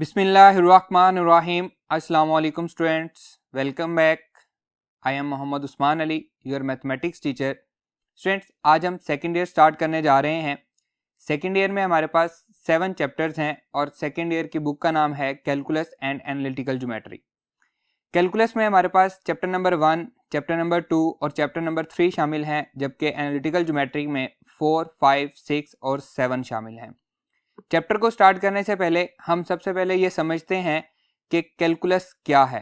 बिस्मिल्लाहिर्रहमानिर्रहीम। अस्सलाम वालेकुम students, welcome back. I am Mohammed Usman Ali, your mathematics teacher. Students, आज हम सेकेंड ईयर स्टार्ट करने जा रहे हैं। सेकेंड ईयर में हमारे पास 7 चैप्टर्स हैं और सेकेंड ईयर की बुक का नाम है calculus and analytical geometry. Calculus में हमारे पास चैप्टर नंबर 1, चैप्टर नंबर 2 और चैप्टर नंबर 3 शामिल हैं, जबकि एनालिटिकल ज्योमेट्री में 4, 5, 6 और 7 शामिल हैं। चैप्टर को स्टार्ट करने से पहले हम सबसे पहले ये समझते हैं कि कैलकुलस क्या है।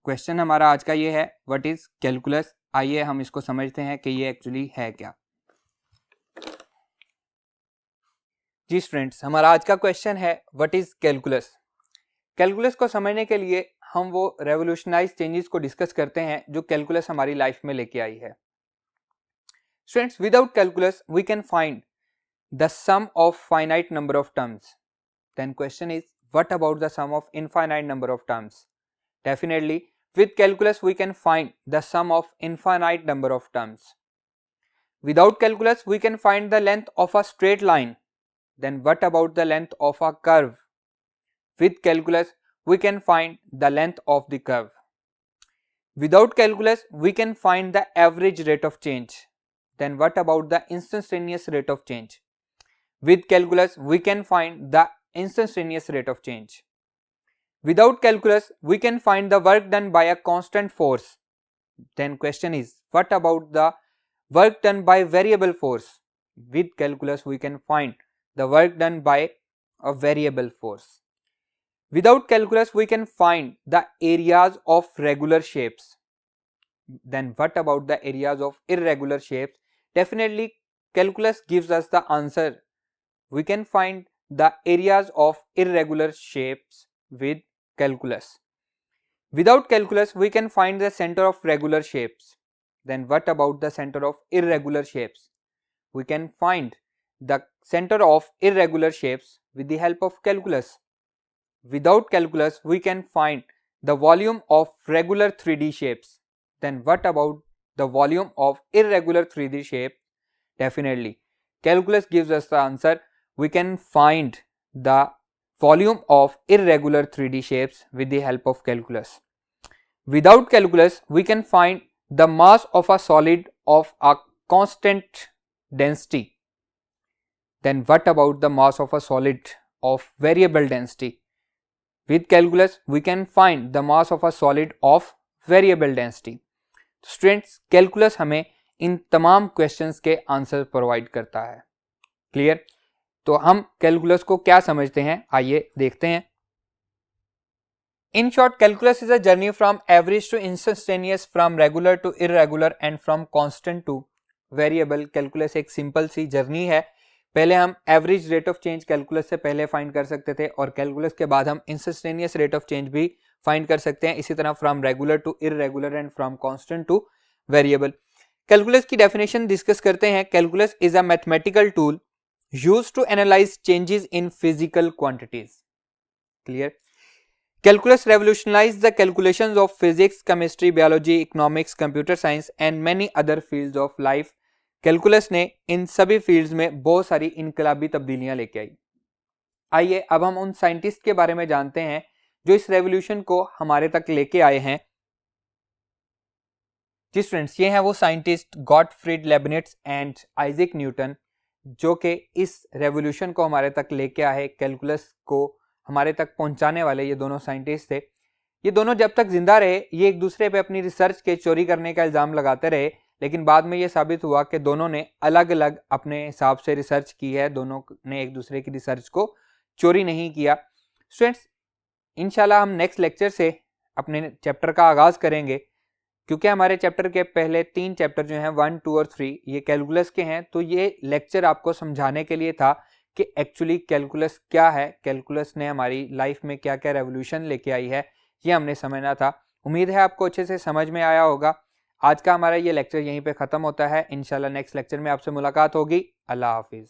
क्वेश्चन हमारा आज का ये है, व्हाट इज कैलकुलस। आइए हम इसको समझते हैं कि ये एक्चुअली है क्या। जी स्टूडेंट्स, हमारा आज का क्वेश्चन है व्हाट इज कैलकुलस। कैलकुलस को समझने के लिए हम वो रेवोल्यूशनाइज चेंजेस को डिस्कस करते हैं जो कैलकुलस हमारी लाइफ में लेके आई है। Students, without calculus we can find the sum of finite number of terms. Then question is, what about the sum of infinite number of terms? Definitely with calculus we can find the sum of infinite number of terms. Without calculus we can find the length of a straight line. Then what about the length of a curve? With calculus we can find the length of the curve. Without calculus we can find the average rate of change. Then what about the instantaneous rate of change? With calculus we can find the instantaneous rate of change. Without calculus we can find the work done by a constant force. Then question is, what about the work done by variable force? With calculus we can find the work done by a variable force. Without calculus we can find the areas of regular shapes. Then what about the areas of irregular shapes? Definitely calculus gives us the answer. We can find the areas of irregular shapes with calculus. Without calculus we can find the center of regular shapes. Then what about the center of irregular shapes? We can find the center of irregular shapes with the help of calculus. Without calculus we can find the volume of regular 3D shapes. Then what about the volume of irregular 3D shape? Definitely calculus gives us the answer. We can find the volume of irregular 3D shapes with the help of calculus. Without calculus we can find the mass of a solid of a constant density. Then what about the mass of a solid of variable density? With calculus we can find the mass of a solid of variable density. Students, calculus हमें इन तमाम questions के answer provide करता है। Clear? तो हम calculus को क्या समझते हैं, आइए देखते हैं। In short, calculus is a journey from average to instantaneous, from regular to irregular and from constant to variable. Calculus एक सिंपल सी जर्नी है। पहले हम average rate of change calculus से पहले फाइंड कर सकते थे और कैलकुलस के बाद हम इंस्टेंटेनियस रेट ऑफ चेंज भी फाइंड कर सकते हैं। इसी तरह from regular to irregular and from constant to variable. Calculus की डेफिनेशन डिस्कस करते हैं। Calculus is a mathematical tool used to analyze changes in physical quantities. Clear? Calculus revolutionized the calculations of physics, chemistry, biology, economics, computer science and many other fields of life. Calculus ने इन सभी fields में बहुत सारी इनकलाबी तब्दीलियां लेके आई। आइए अब हम उन साइंटिस्ट के बारे में जानते हैं जो इस रेवोल्यूशन को हमारे तक लेके आए हैं। जी स्टूडेंट्स, ये हैं वो scientist Gottfried Leibniz and Isaac Newton, जो कि इस रेवोल्यूशन को हमारे तक लेके आए, कैलकुलस को हमारे तक पहुंचाने वाले ये दोनों साइंटिस्ट थे। ये दोनों जब तक जिंदा रहे ये एक दूसरे पे अपनी रिसर्च के चोरी करने का इल्ज़ाम लगाते रहे, लेकिन बाद में ये साबित हुआ कि दोनों ने अलग अलग अपने हिसाब से रिसर्च की है, दोनों ने एक दूसरे की रिसर्च को चोरी नहीं किया। स्टूडेंट्स, इंशाल्लाह हम नेक्स्ट लेक्चर से अपने चैप्टर का आगाज़ करेंगे, क्योंकि हमारे चैप्टर के पहले 3 चैप्टर जो हैं 1, 2 और 3 ये कैलकुलस के हैं। तो ये लेक्चर आपको समझाने के लिए था कि एक्चुअली कैलकुलस क्या है, कैलकुलस ने हमारी लाइफ में क्या क्या रेवोल्यूशन लेके आई है, ये हमने समझना था। उम्मीद है आपको अच्छे से समझ में आया होगा। आज का हमारा ये लेक्चर यहीं पे ख़त्म होता है। इंशाल्लाह नेक्स्ट लेक्चर में आपसे मुलाकात होगी। अल्लाह हाफिज़।